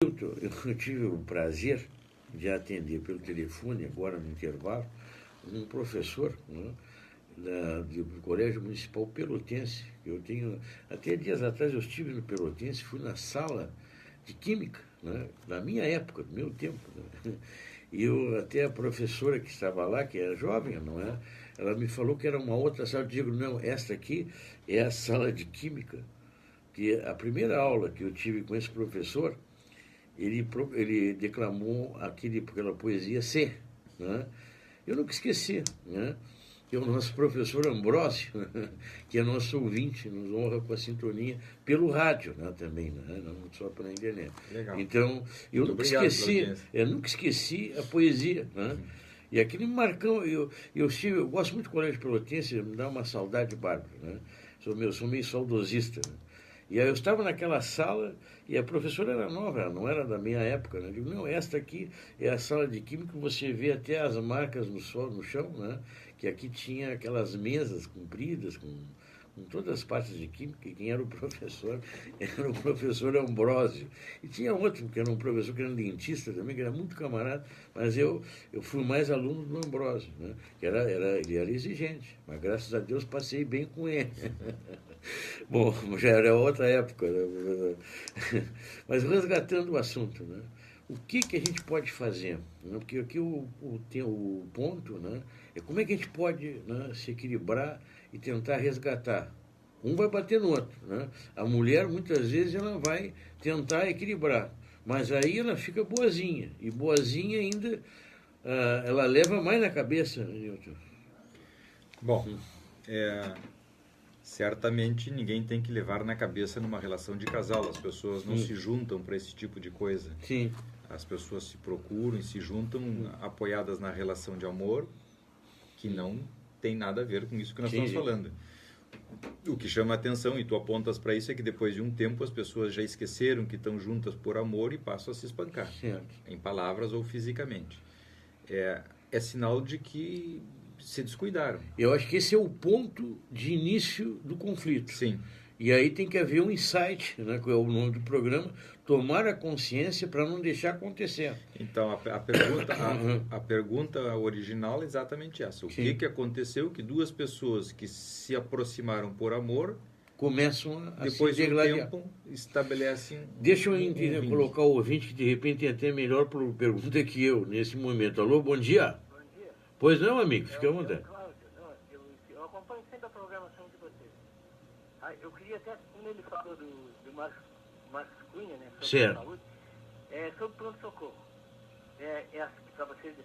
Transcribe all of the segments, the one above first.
Eu tive o prazer de atender pelo telefone, agora no intervalo, um professor, né, do Colégio Municipal Pelotense. Eu tenho, até dias atrás eu estive no Pelotense, fui na sala de Química, né, da minha época, do meu tempo. Né, e até a professora que estava lá, que era jovem, não é? Ela me falou que era uma outra sala. Eu digo, não, esta aqui é a sala de Química. Que a primeira aula que eu tive com esse professor, ele declamou aquela poesia C. Né? Eu nunca esqueci. Né? E o nosso professor Ambrósio, que é nosso ouvinte, nos honra com a sintonia pelo rádio, né, também, né, não só pela internet. Legal. Então, eu nunca esqueci a poesia. Né? E aquele marcão, eu gosto muito do Colégio Pelotense, me dá uma saudade bárbara. Né? Sou meio saudosista. Né? E aí eu estava naquela sala e a professora era nova, ela não era da minha época. Né? Eu digo, não, esta aqui é a sala de Química, você vê até as marcas no chão, né? Que aqui tinha aquelas mesas compridas com todas as partes de Química, e quem era o professor era o professor Ambrósio. E tinha outro, que era um professor que era um dentista também, que era muito camarada, mas eu fui mais aluno do Ambrósio, né? Ele era exigente, mas graças a Deus passei bem com ele. Bom, já era outra época, né? Mas resgatando o assunto, né? O que a gente pode fazer? Né? Porque aqui o ponto, né, é como é que a gente pode, né, se equilibrar e tentar resgatar. Um vai bater no outro. Né? A mulher, muitas vezes, ela vai tentar equilibrar, mas aí ela fica boazinha. E boazinha ainda, ela leva mais na cabeça, né, Nilton? Bom, certamente ninguém tem que levar na cabeça numa relação de casal. As pessoas não se juntam para esse tipo de coisa. Sim. As pessoas se procuram e se juntam apoiadas na relação de amor, que não tem nada a ver com isso que nós estamos falando. O que chama a atenção, e tu apontas para isso, é que depois de um tempo as pessoas já esqueceram que estão juntas por amor e passam a se espancar, em palavras ou fisicamente. É sinal de que se descuidaram. Eu acho que esse é o ponto de início do conflito. Sim. E aí tem que haver um insight, né, que é o nome do programa, tomar a consciência para não deixar acontecer. Então, a pergunta original é exatamente essa. O que aconteceu que duas pessoas que se aproximaram por amor começam a depois se degladiar. De um tempo estabelecem Deixa eu colocar o ouvinte que de repente é até melhor pergunta que eu nesse momento. Alô, bom dia. Bom dia. Pois não, amigo, fica à vontade. Eu acompanho sempre a programação de vocês. Eu queria até, como ele falou do Marcos Cunha, né, sobre certo. a saúde, sobre pronto-socorro. Para vocês,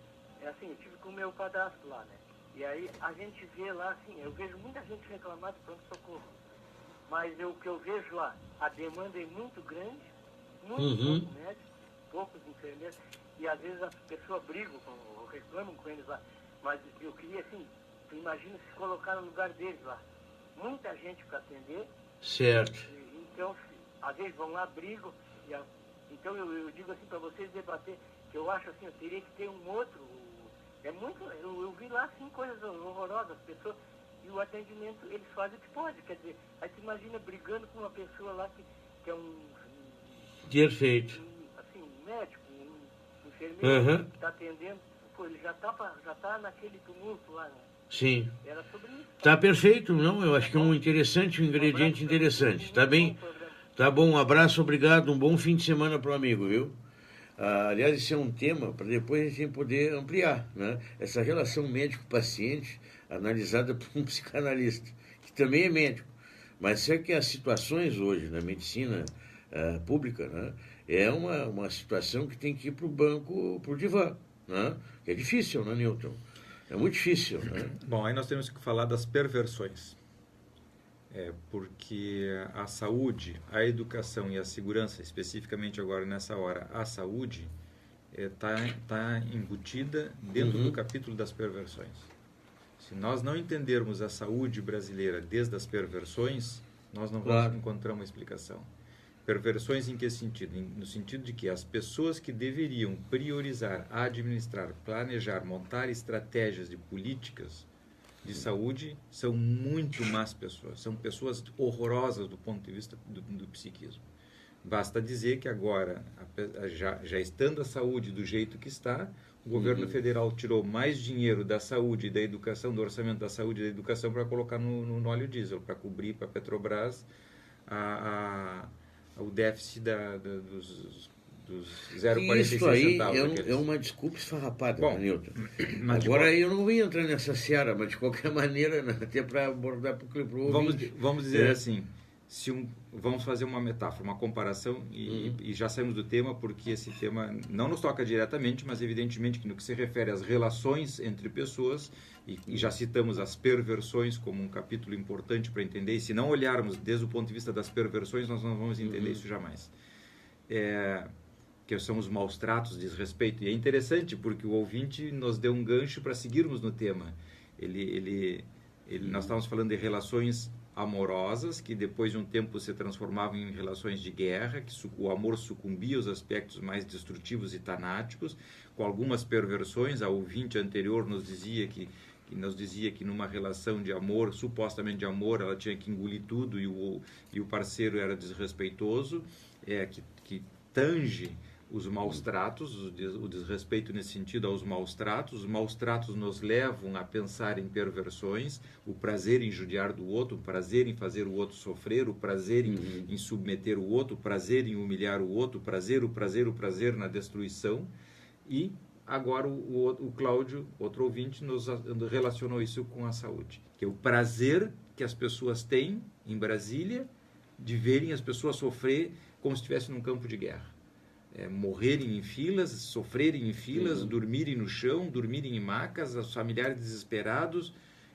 assim, eu tive com o meu cadastro lá, né? E aí a gente vê lá, assim, eu vejo muita gente reclamar de pronto-socorro. Mas o que eu vejo lá, a demanda é muito grande, muito poucos médicos, poucos enfermeiros, e às vezes as pessoas brigam ou reclamam com eles lá. Mas eu queria, assim, tu imagina se colocar no lugar deles lá. Muita gente para atender. Certo. Então, às vezes vão lá, brigam. Então eu digo assim para vocês debater, que eu acho assim, eu teria que ter um outro. Eu vi lá assim coisas horrorosas, as pessoas, e o atendimento, eles fazem o que pode. Quer dizer, aí você imagina brigando com uma pessoa lá que é Perfeito. Assim, um médico, um enfermeiro que está atendendo, pô, ele já tá naquele tumulto lá, né? Sim. Era sobre isso. Tá perfeito, não? Eu acho que é um ingrediente interessante. Tá bem? Tá bom, um abraço, obrigado, um bom fim de semana pro amigo, viu? Aliás, esse é um tema para depois a gente poder ampliar, né? Essa relação médico-paciente analisada por um psicanalista, que também é médico. Mas é que as situações hoje na medicina pública, né, é uma situação que tem que ir para o banco, para o divã. Né? É difícil, né, Newton? É muito difícil. Né? Bom, aí nós temos que falar das perversões. Porque a saúde, a educação e a segurança, especificamente agora nessa hora, a saúde tá embutida dentro do capítulo das perversões. Se nós não entendermos a saúde brasileira desde as perversões, nós não vamos encontrar uma explicação. Perversões em que sentido? No sentido de que as pessoas que deveriam priorizar, administrar, planejar, montar estratégias de políticas de saúde são muito más pessoas, são pessoas horrorosas do ponto de vista do psiquismo. Basta dizer que agora, já estando a saúde do jeito que está, o governo federal tirou mais dinheiro da saúde e da educação, do orçamento da saúde e da educação, para colocar no óleo diesel, para cobrir para a Petrobras o déficit dos 0,46 Isso aí centavos. é uma desculpa esfarrapada, Bom, Nilton. Agora eu não ia entrar nessa seara, mas de qualquer maneira, né, até para abordar para o ouvinte. Vamos dizer assim, vamos fazer uma metáfora, uma comparação, e já saímos do tema, porque esse tema não nos toca diretamente, mas evidentemente que no que se refere às relações entre pessoas, e já citamos as perversões como um capítulo importante para entender, e se não olharmos desde o ponto de vista das perversões, nós não vamos entender isso jamais. Que são os maus tratos, desrespeito. E é interessante porque o ouvinte nos deu um gancho para seguirmos no tema. Nós estávamos falando de relações amorosas, que depois de um tempo se transformavam em relações de guerra, que o amor sucumbia aos aspectos mais destrutivos e tanáticos, com algumas perversões. A ouvinte anterior nos dizia que numa relação de amor, supostamente de amor, ela tinha que engolir tudo e o parceiro era desrespeitoso, que tange os maus tratos, o desrespeito nesse sentido aos maus tratos. Os maus tratos nos levam a pensar em perversões, o prazer em judiar do outro, o prazer em fazer o outro sofrer, o prazer em submeter o outro, o prazer em humilhar o outro, o prazer na destruição. E agora o Cláudio, outro ouvinte, nos relacionou isso com a saúde, que é o prazer que as pessoas têm em Brasília de verem as pessoas sofrer como se estivessem num campo de guerra. Morrerem em filas, sofrerem em filas, dormirem no chão, dormirem em macas, os familiares desesperados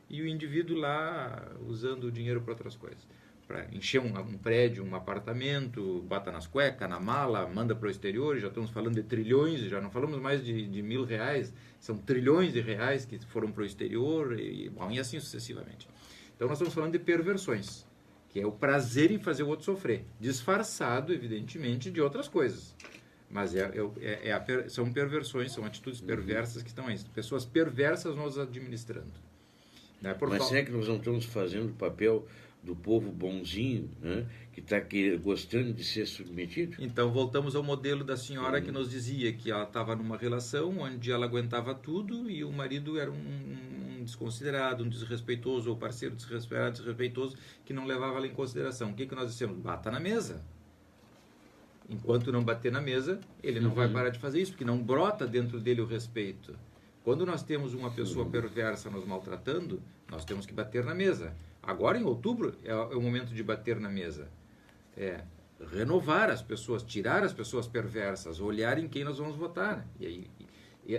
e o indivíduo lá usando o dinheiro para outras coisas. Para encher um prédio, um apartamento, bota nas cuecas, na mala, manda para o exterior. Já estamos falando de trilhões, já não falamos mais de R$1.000, são trilhões de reais que foram para o exterior e assim sucessivamente. Então nós estamos falando de perversões, que é o prazer em fazer o outro sofrer, disfarçado, evidentemente, de outras coisas. Mas são perversões, são atitudes perversas que estão aí. Pessoas perversas nos administrando. Né? Mas será que nós não estamos fazendo o papel do povo bonzinho, né? Que está gostando de ser submetido? Então, voltamos ao modelo da senhora que nos dizia que ela estava numa relação onde ela aguentava tudo e o marido era um desconsiderado, um desrespeitoso, ou parceiro desrespeitoso, que não levava ela em consideração. O que nós dissemos? Bata na mesa. Enquanto não bater na mesa, ele não vai parar de fazer isso, porque não brota dentro dele o respeito. Quando nós temos uma pessoa perversa nos maltratando, nós temos que bater na mesa. Agora, em outubro, é o momento de bater na mesa. Renovar as pessoas, tirar as pessoas perversas, olhar em quem nós vamos votar. E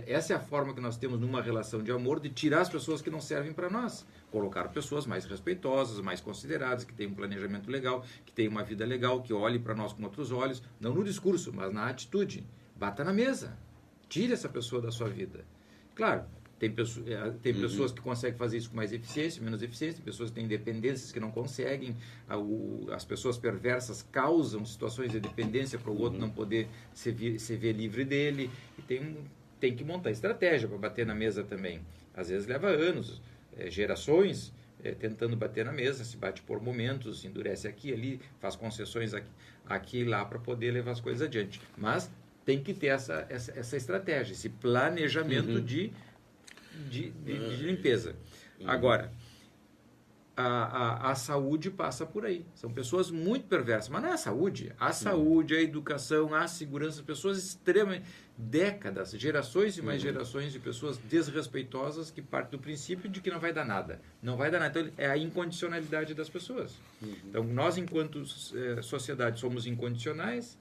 essa é a forma que nós temos numa relação de amor, de tirar as pessoas que não servem para nós. Colocar pessoas mais respeitosas, mais consideradas, que tenham um planejamento legal, que tenham uma vida legal, que olhem para nós com outros olhos, não no discurso, mas na atitude. Bata na mesa. Tire essa pessoa da sua vida. Claro, tem pessoas que conseguem fazer isso com mais eficiência, menos eficiência, tem pessoas que têm dependências que não conseguem, as pessoas perversas causam situações de dependência para o outro não poder se ver livre dele, e tem que montar estratégia para bater na mesa também. Às vezes leva anos, gerações tentando bater na mesa, se bate por momentos, se endurece aqui, ali, faz concessões aqui e lá para poder levar as coisas adiante. Mas tem que ter essa estratégia, esse planejamento de limpeza. Agora, a saúde passa por aí. São pessoas muito perversas, mas não é a saúde. A saúde, a educação, a segurança, pessoas extremamente... décadas, gerações e mais gerações de pessoas desrespeitosas que partem do princípio de que não vai dar nada. Não vai dar nada. Então, é a incondicionalidade das pessoas. Então, nós, enquanto sociedade, somos incondicionais.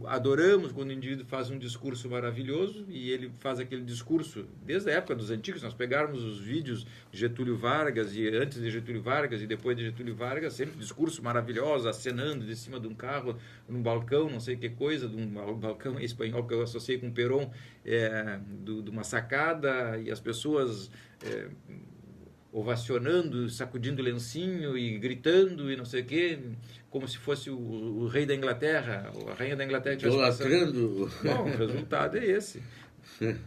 Adoramos quando o indivíduo faz um discurso maravilhoso e ele faz aquele discurso desde a época dos antigos. Nós pegarmos os vídeos de Getúlio Vargas e antes de Getúlio Vargas e depois de Getúlio Vargas, sempre discurso maravilhoso, acenando de cima de um carro, num balcão, não sei que coisa, de um balcão espanhol que eu associei com Perón, de uma sacada, e as pessoas ovacionando, sacudindo lencinho e gritando e não sei o quê, como se fosse o rei da Inglaterra, ou a rainha da Inglaterra. Idolatrando. Bom, o resultado é esse.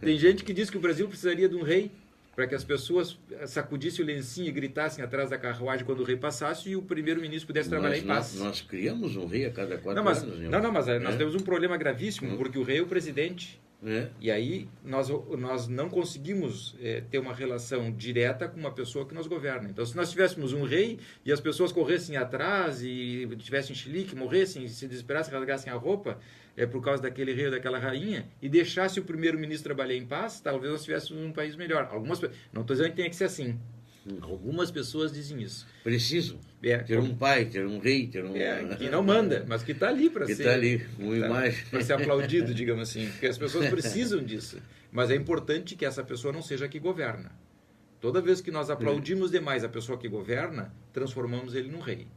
Tem gente que diz que o Brasil precisaria de um rei para que as pessoas sacudissem o lencinho e gritassem atrás da carruagem quando o rei passasse e o primeiro-ministro pudesse trabalhar em paz. Nós criamos um rei a cada 4 anos. Mas nós temos um problema gravíssimo, porque o rei é o presidente. E aí nós não conseguimos ter uma relação direta com uma pessoa que nos governa. Então, se nós tivéssemos um rei e as pessoas corressem atrás e tivessem chilique, morressem, se desesperassem, rasgassem a roupa por causa daquele rei ou daquela rainha e deixasse o primeiro-ministro trabalhar em paz, talvez nós tivéssemos um país melhor. Não estou dizendo que tenha que ser assim. Algumas pessoas dizem isso. Preciso ter um pai, ter um rei, ter um... que não manda, mas que está ali para ser... Que está ali, uma imagem. Para ser aplaudido, digamos assim. Porque as pessoas precisam disso. Mas é importante que essa pessoa não seja a que governa. Toda vez que nós aplaudimos demais a pessoa que governa, transformamos ele num rei.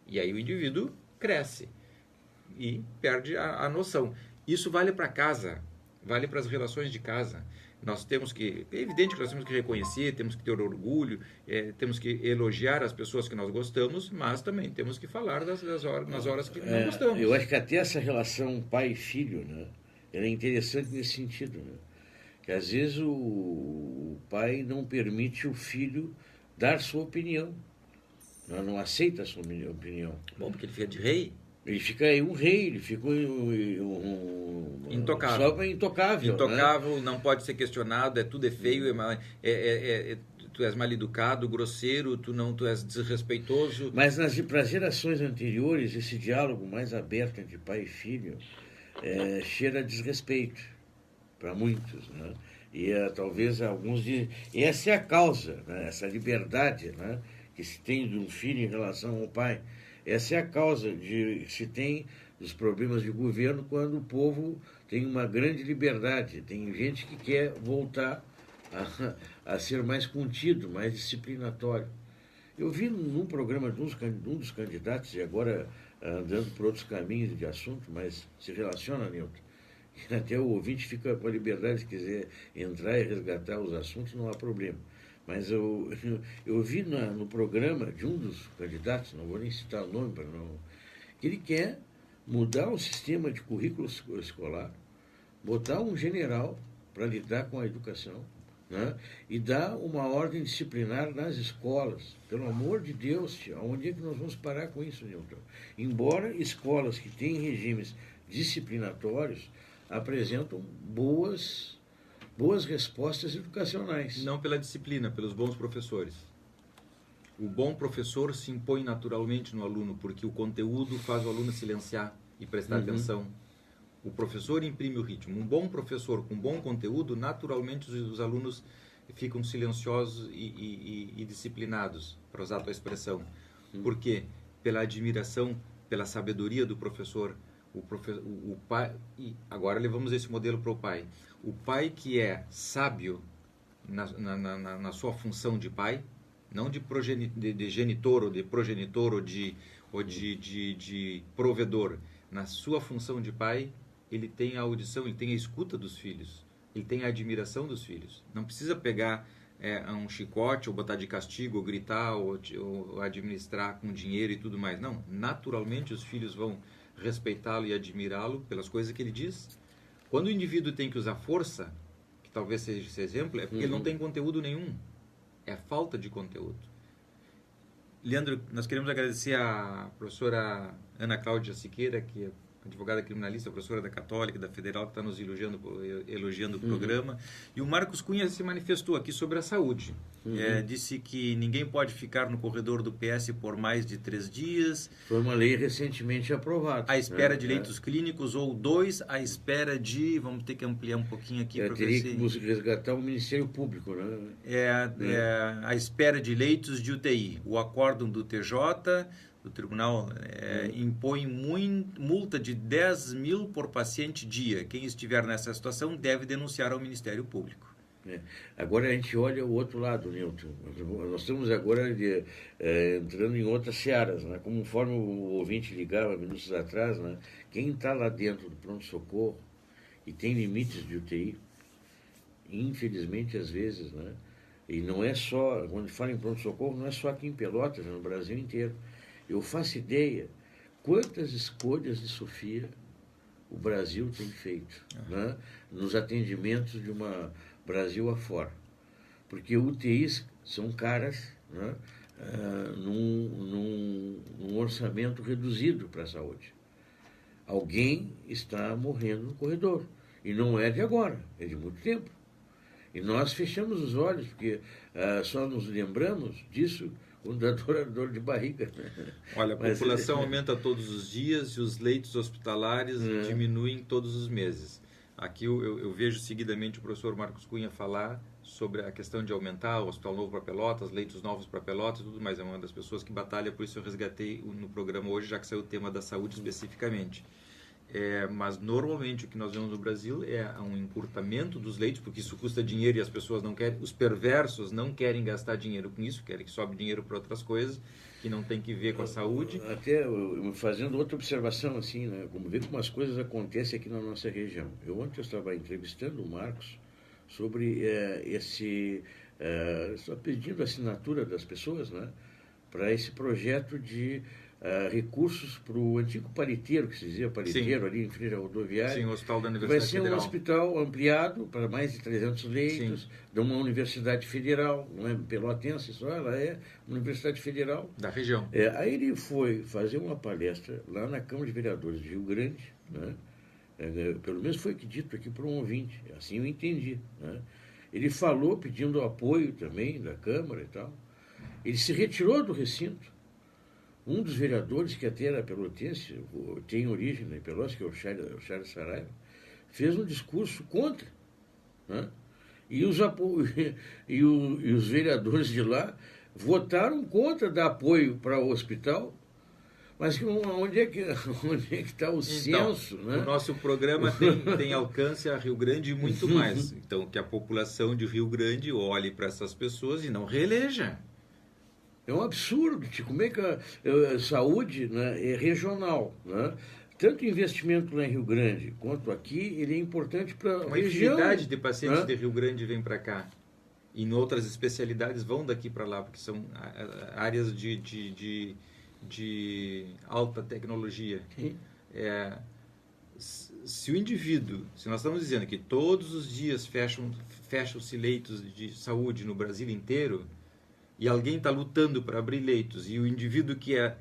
E aí o indivíduo cresce e perde a noção. Isso vale para casa, vale para as relações de casa. Nós temos que, é evidente que nós temos que reconhecer, temos que ter orgulho, temos que elogiar as pessoas que nós gostamos, mas também temos que falar nas horas que não gostamos. Eu acho que até essa relação pai e filho, né, ela é interessante nesse sentido, né? Que às vezes o pai não permite o filho dar sua opinião, não aceita a sua opinião. Bom, porque ele fica de rei. Ele fica aí um rei, ele fica intocável. Intocável, né? Não pode ser questionado, tudo é feio, tu és mal educado, grosseiro, tu és desrespeitoso. Mas para as gerações anteriores, esse diálogo mais aberto entre pai e filho cheira a desrespeito para muitos, né? E talvez alguns dizem, essa é a causa, né? Essa liberdade, né, que se tem de um filho em relação ao pai. Essa é a causa que se tem dos problemas de governo quando o povo tem uma grande liberdade. Tem gente que quer voltar a ser mais contido, mais disciplinatório. Eu vi num programa de um dos candidatos, e agora andando por outros caminhos de assunto, mas se relaciona, Nilton. Até o ouvinte fica com a liberdade, se quiser entrar e resgatar os assuntos, não há problema. Mas eu vi no programa de um dos candidatos, não vou nem citar o nome, que ele quer mudar o sistema de currículo escolar, botar um general para lidar com a educação, né, e dar uma ordem disciplinar nas escolas. Pelo amor de Deus, onde é que nós vamos parar com isso, Nilton? Embora escolas que têm regimes disciplinatórios apresentam boas respostas educacionais. Não pela disciplina, pelos bons professores. O bom professor se impõe naturalmente no aluno, porque o conteúdo faz o aluno silenciar e prestar atenção. O professor imprime o ritmo. Um bom professor com bom conteúdo, naturalmente os alunos ficam silenciosos e disciplinados, para usar a tua expressão. Por quê? Pela admiração, pela sabedoria do professor. O pai, e agora levamos esse modelo para o pai. O pai que é sábio na sua função de pai, não de genitor ou de progenitor ou de provedor, na sua função de pai, ele tem a audição, ele tem a escuta dos filhos, ele tem a admiração dos filhos. Não precisa pegar um chicote ou botar de castigo, ou gritar, ou administrar com dinheiro e tudo mais. Não, naturalmente os filhos vão respeitá-lo e admirá-lo pelas coisas que ele diz. Quando o indivíduo tem que usar força, que talvez seja esse exemplo, é porque ele não tem conteúdo nenhum. É falta de conteúdo. Leandro, nós queremos agradecer a professora Ana Cláudia Siqueira, que é advogada criminalista, professora da Católica, da Federal, que está nos elogiando o programa. E o Marcos Cunha se manifestou aqui sobre a saúde. Disse que ninguém pode ficar no corredor do PS por mais de 3 dias. Foi uma lei recentemente aprovada. À espera de leitos clínicos, ou 2, à espera de... Vamos ter que ampliar um pouquinho aqui. Teria que resgatar o Ministério Público, né? À espera de leitos de UTI. O acórdão do TJ... O tribunal impõe multa de 10 mil por paciente dia. Quem estiver nessa situação deve denunciar ao Ministério Público. Agora a gente olha o outro lado, Nilton. Nós estamos agora entrando em outras searas, né? Conforme o ouvinte ligava minutos atrás, né? Quem está lá dentro do pronto-socorro e tem limites de UTI, infelizmente às vezes, né? E não é só, quando fala em pronto-socorro, não é só aqui em Pelotas, é no Brasil inteiro. Eu faço ideia quantas escolhas de Sofia o Brasil tem feito, né, nos atendimentos de uma Brasil afora. porque UTIs são caras, né, num orçamento reduzido para a saúde. Alguém está morrendo no corredor. E não é de agora, é de muito tempo. E nós fechamos os olhos, porque só nos lembramos disso quando dá dor de barriga. Olha, a população aumenta todos os dias e os leitos hospitalares diminuem todos os meses. Aqui eu vejo seguidamente o professor Marcos Cunha falar sobre a questão de aumentar o Hospital Novo para Pelotas, leitos novos para Pelotas e tudo mais. É uma das pessoas que batalha, por isso eu resgatei no programa hoje, já que saiu o tema da saúde especificamente. Mas normalmente o que nós vemos no Brasil é um encurtamento dos leitos, porque isso custa dinheiro e as pessoas não querem, os perversos não querem gastar dinheiro com isso, querem que sobe dinheiro para outras coisas que não tem que ver com a saúde. Até fazendo outra observação, assim, né, como ver como as coisas acontecem aqui na nossa região. Ontem eu estava entrevistando o Marcos sobre só pedindo a assinatura das pessoas, né, para esse projeto de recursos para o antigo paliteiro, que se dizia paliteiro, ali em frente à rodoviária. Sim, o Hospital da Universidade Federal. Vai ser um hospital ampliado para mais de 300 leitos, de uma universidade federal, não é pelotense só, ela é uma universidade federal. Da região. Aí ele foi fazer uma palestra lá na Câmara de Vereadores de Rio Grande, né? Pelo menos foi dito aqui por um ouvinte, assim eu entendi. Né? Ele falou pedindo apoio também da Câmara e tal. Ele se retirou do recinto. Um dos vereadores, que até era pelotense, tem origem em Pelotas, que é o Charles Saraiva, fez um discurso contra. Né? E os vereadores de lá votaram contra dar apoio para o hospital. Mas onde é que está o senso? Né? O nosso programa tem alcance a Rio Grande e muito mais. Então, que a população de Rio Grande olhe para essas pessoas e não reeleja. É um absurdo. Como é que a saúde, né, é regional, né? Tanto investimento lá em Rio Grande quanto aqui, ele é importante para a região. Uma infinidade de pacientes de Rio Grande vêm para cá. E em outras especialidades vão daqui para lá, porque são áreas de alta tecnologia. Se o indivíduo, se nós estamos dizendo que todos os dias fecham-se leitos de saúde no Brasil inteiro, e alguém está lutando para abrir leitos, e o indivíduo que é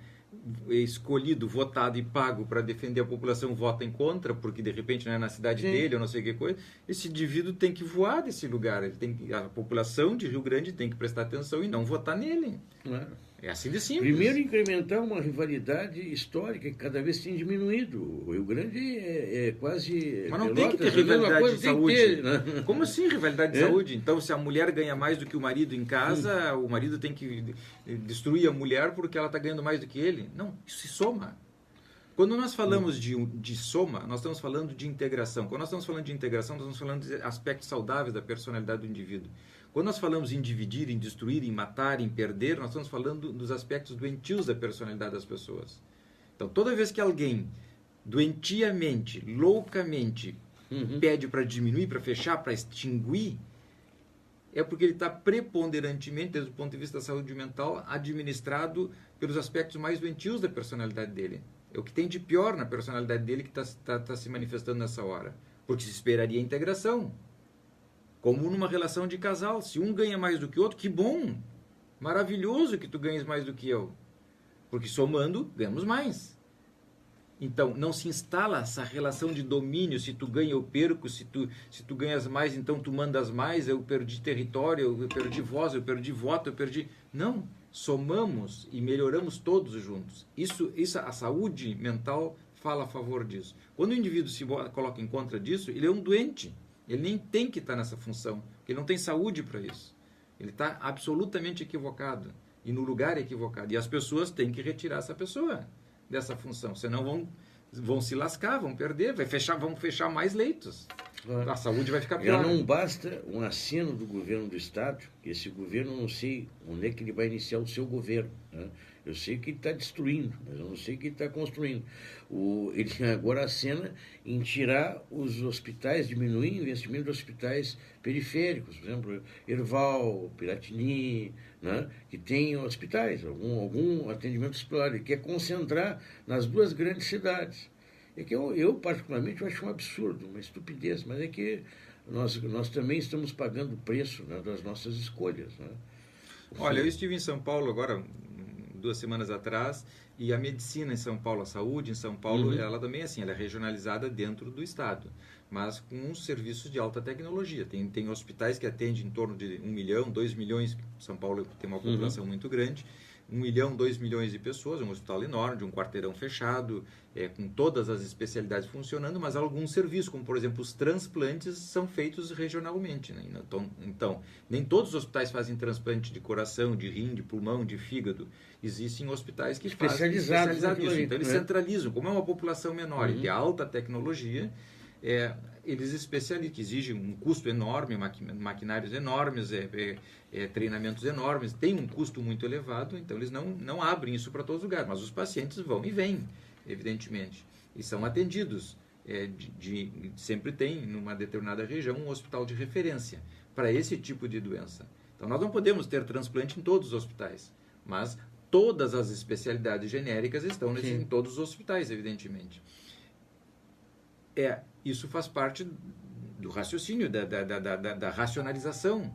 escolhido, votado e pago para defender a população vota em contra, porque de repente não é na cidade dele ou não sei o que coisa, esse indivíduo tem que voar desse lugar. A população de Rio Grande tem que prestar atenção e não votar nele. É assim de simples. Primeiro, incrementar uma rivalidade histórica que cada vez tem diminuído. O Rio Grande é quase... Mas não tem que ter rivalidade de saúde. Né? Como assim rivalidade de saúde? Então, se a mulher ganha mais do que o marido em casa, o marido tem que destruir a mulher porque ela está ganhando mais do que ele? Não, isso se soma. Quando nós falamos de soma, nós estamos falando de integração. Quando nós estamos falando de integração, nós estamos falando de aspectos saudáveis da personalidade do indivíduo. Quando nós falamos em dividir, em destruir, em matar, em perder, nós estamos falando dos aspectos doentios da personalidade das pessoas. Então, toda vez que alguém doentiamente, loucamente, pede para diminuir, para fechar, para extinguir, é porque ele está preponderantemente, desde o ponto de vista da saúde mental, administrado pelos aspectos mais doentios da personalidade dele. É o que tem de pior na personalidade dele que está se manifestando nessa hora. Porque se esperaria a integração. Como numa relação de casal. Se um ganha mais do que o outro, que bom! Maravilhoso que tu ganhes mais do que eu. Porque somando, ganhamos mais. Então, não se instala essa relação de domínio. Se tu ganha, eu perco. Se tu ganhas mais, então tu mandas mais. Eu perdi território, eu perdi voz, eu perdi voto, eu perdi... Não. Somamos e melhoramos todos juntos. Isso a saúde mental fala a favor disso. Quando o indivíduo se coloca em contra disso, ele é um doente. Ele nem tem que estar nessa função, porque ele não tem saúde para isso. Ele está absolutamente equivocado e no lugar equivocado. E as pessoas têm que retirar essa pessoa dessa função, senão vão se lascar, vão perder, vão fechar mais leitos. A saúde vai ficar pior. Já não basta um aceno do governo do Estado, que esse governo, não sei onde é que ele vai iniciar o seu governo. Né? Eu sei que ele está destruindo, mas eu não sei que ele está construindo. Ele agora acena em tirar os hospitais, diminuir o investimento dos hospitais periféricos, por exemplo, Erval, Piratini, né? Que tem hospitais, algum atendimento hospitalar. Ele quer concentrar nas duas grandes cidades. É que eu particularmente, eu acho um absurdo, uma estupidez, mas é que nós também estamos pagando o preço, né, das nossas escolhas. Né? Olha, eu estive em São Paulo agora, 2 semanas atrás, e a medicina em São Paulo, a saúde em São Paulo, ela também assim, ela é regionalizada dentro do estado, mas com serviços de alta tecnologia. Tem hospitais que atendem em torno de 1 milhão, 2 milhões, São Paulo tem uma população muito grande, 1 milhão, 2 milhões de pessoas, um hospital enorme, de um quarteirão fechado, com todas as especialidades funcionando, mas alguns serviços, como por exemplo os transplantes, são feitos regionalmente. Né? Então, nem todos os hospitais fazem transplante de coração, de rim, de pulmão, de fígado. Existem hospitais que especializados nisso. Então, eles centralizam. Como é uma população menor e de alta tecnologia, eles especializam, que exigem um custo enorme, maquinários enormes, treinamentos enormes, tem um custo muito elevado, então eles não abrem isso para todos os lugares, mas os pacientes vão e vêm, evidentemente, e são atendidos. Sempre tem, numa determinada região, um hospital de referência para esse tipo de doença. Então, nós não podemos ter transplante em todos os hospitais, mas todas as especialidades genéricas estão em todos os hospitais, evidentemente. Isso faz parte do raciocínio, da racionalização,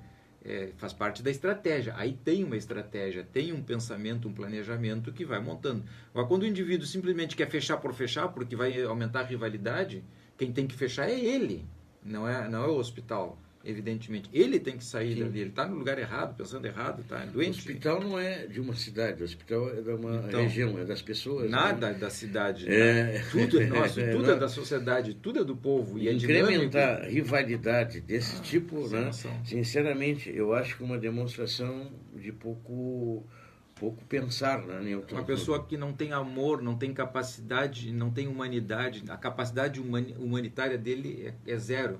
faz parte da estratégia. Aí tem uma estratégia, tem um pensamento, um planejamento que vai montando. Agora, quando o indivíduo simplesmente quer fechar por fechar, porque vai aumentar a rivalidade, quem tem que fechar é ele, não é o hospital. Evidentemente, ele tem que sair dali, ele está no lugar errado, pensando errado, está doente. O hospital não é de uma cidade, o hospital é de uma região, é das pessoas. Nada é da cidade, tudo é nosso, tudo é da sociedade, tudo é do povo. E incrementar rivalidade desse tipo, né? Sinceramente, eu acho que é uma demonstração de pouco pensar, né, Newton? Uma pessoa que não tem amor, não tem capacidade, não tem humanidade, a capacidade humanitária dele é zero.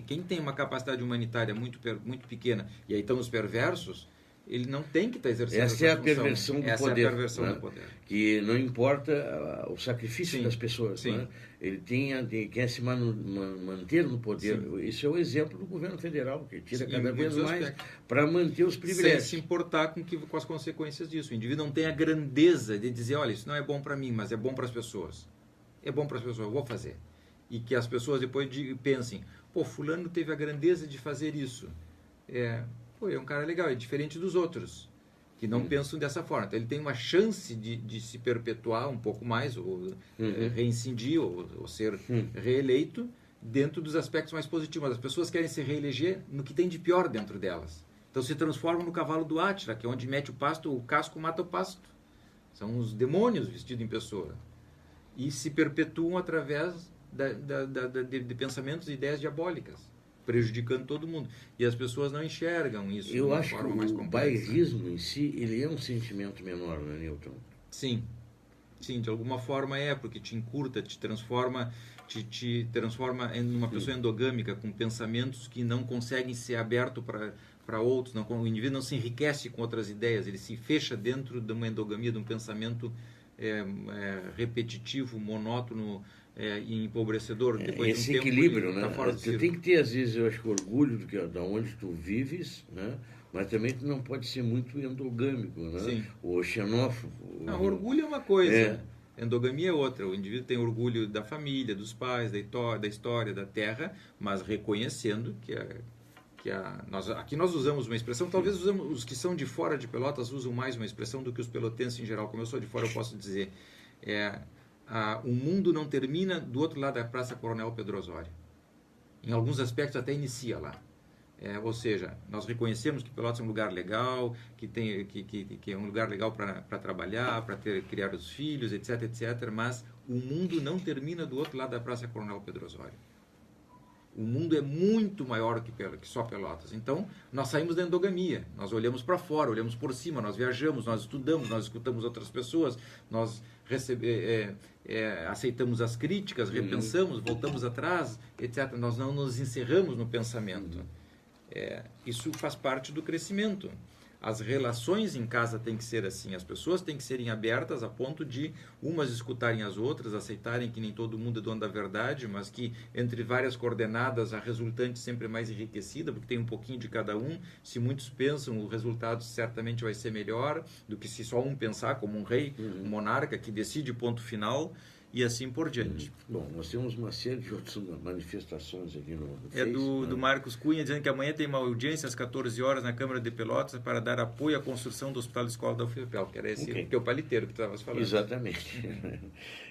Quem tem uma capacidade humanitária muito pequena, e aí estão os perversos, ele não tem que estar exercendo essa é a perversão do poder. É a perversão do poder. Que não importa o sacrifício das pessoas. Né? Ele quer se manter no poder. Sim. Isso é o exemplo do governo federal, que tira cada vez mais para manter os privilégios. Sem se importar com as consequências disso. O indivíduo não tem a grandeza de dizer, olha, isso não é bom para mim, mas é bom para as pessoas. É bom para as pessoas, eu vou fazer. E que as pessoas depois pensem, fulano teve a grandeza de fazer isso. É um cara legal, é diferente dos outros, que não pensam dessa forma. Então, ele tem uma chance de se perpetuar um pouco mais, ou reincidir, ou ser reeleito, dentro dos aspectos mais positivos. Mas as pessoas querem se reeleger no que tem de pior dentro delas. Então, se transformam no cavalo do Átila, que é onde mete o casco mata o pasto. São os demônios vestidos em pessoa. E se perpetuam através de pensamentos e ideias diabólicas, prejudicando todo mundo. E as pessoas não enxergam isso. Eu acho que o bairrismo em si, ele é um sentimento menor, né, Newton? Sim, de alguma forma porque te encurta, te transforma em uma pessoa endogâmica, com pensamentos que não conseguem ser abertos para outros. O indivíduo não se enriquece com outras ideias, ele se fecha dentro de uma endogamia, de um pensamento repetitivo, monótono, e empobrecedor. Depois esse de um equilíbrio, tempo, né? Tu tem que ter, às vezes, eu acho que orgulho de onde tu vives, né? Mas também tu não pode ser muito endogâmico, né? Sim. Ou xenófobo. Não, orgulho é uma coisa, endogamia é outra. O indivíduo tem orgulho da família, dos pais, da história, da terra, mas reconhecendo aqui nós usamos uma expressão, talvez os que são de fora de Pelotas usam mais uma expressão do que os pelotenses em geral. Como eu sou de fora, eu posso dizer, o mundo não termina do outro lado da Praça Coronel Pedro Osório. Em alguns aspectos até inicia lá. Ou seja, nós reconhecemos que Pelotas é um lugar legal, que é um lugar legal para trabalhar, para criar os filhos, etc, mas o mundo não termina do outro lado da Praça Coronel Pedro Osório. O mundo é muito maior que só Pelotas. Então, nós saímos da endogamia. Nós olhamos para fora, olhamos por cima, nós viajamos, nós estudamos, nós escutamos outras pessoas, nós aceitamos as críticas, repensamos, voltamos atrás, etc. Nós não nos encerramos no pensamento. Isso faz parte do crescimento. As relações em casa têm que ser assim, as pessoas têm que serem abertas a ponto de umas escutarem as outras, aceitarem que nem todo mundo é dono da verdade, mas que entre várias coordenadas a resultante sempre é mais enriquecida, porque tem um pouquinho de cada um. Se muitos pensam, o resultado certamente vai ser melhor do que se só um pensar, como um rei, um monarca que decide ponto final. e assim por diante. Bom, nós temos uma série de outras manifestações aqui no É Face, do Marcos Cunha, dizendo que amanhã tem uma audiência às 14 horas na Câmara de Pelotas para dar apoio à construção do Hospital Escola da UFPEL, que era esse teu paliteiro que tu estavas falando. Exatamente.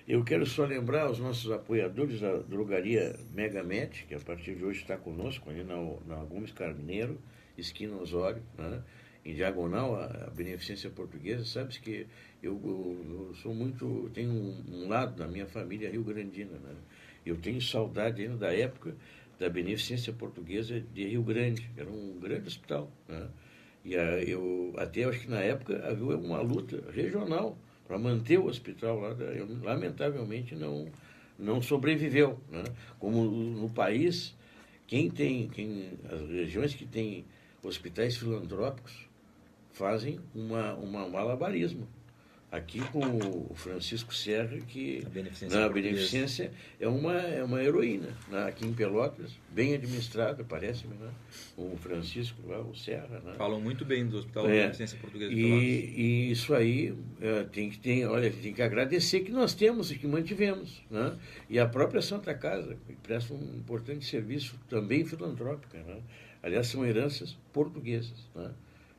Eu quero só lembrar os nossos apoiadores da drogaria Megamet, que a partir de hoje está conosco, ali na Gomes Carneiro, esquina Osório, né? Em diagonal à Beneficência Portuguesa. Sabes que eu sou muito... Tenho um lado da minha família rio-grandina, né? Eu tenho saudade ainda da época da Beneficência Portuguesa de Rio Grande. Era um grande hospital, né? E eu acho que na época havia uma luta regional para manter o hospital lá. Lamentavelmente não sobreviveu, né? Como no país, as regiões que têm hospitais filantrópicos fazem um malabarismo. Aqui com o Francisco Serra, que na Beneficência é uma heroína, né? Aqui em Pelotas, bem administrada, parece-me, né? O Francisco lá, o Serra. Né? Falam muito bem do Hospital da Beneficência Portuguesa de Pelotas. E isso aí tem que agradecer que nós temos e que mantivemos. Né? E a própria Santa Casa, que presta um importante serviço também filantrópico. Né? Aliás, são heranças portuguesas. Né?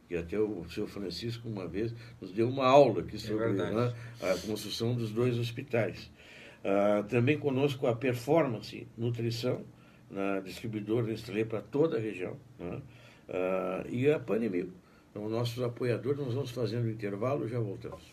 E até o senhor Francisco, uma vez, nos deu uma aula aqui sobre a construção dos 2 hospitais. Também conosco a Performance Nutrição, na distribuidora Nestlé para toda a região, né? E a Panemil. Então, nossos apoiadores, nós vamos fazendo o intervalo e já voltamos.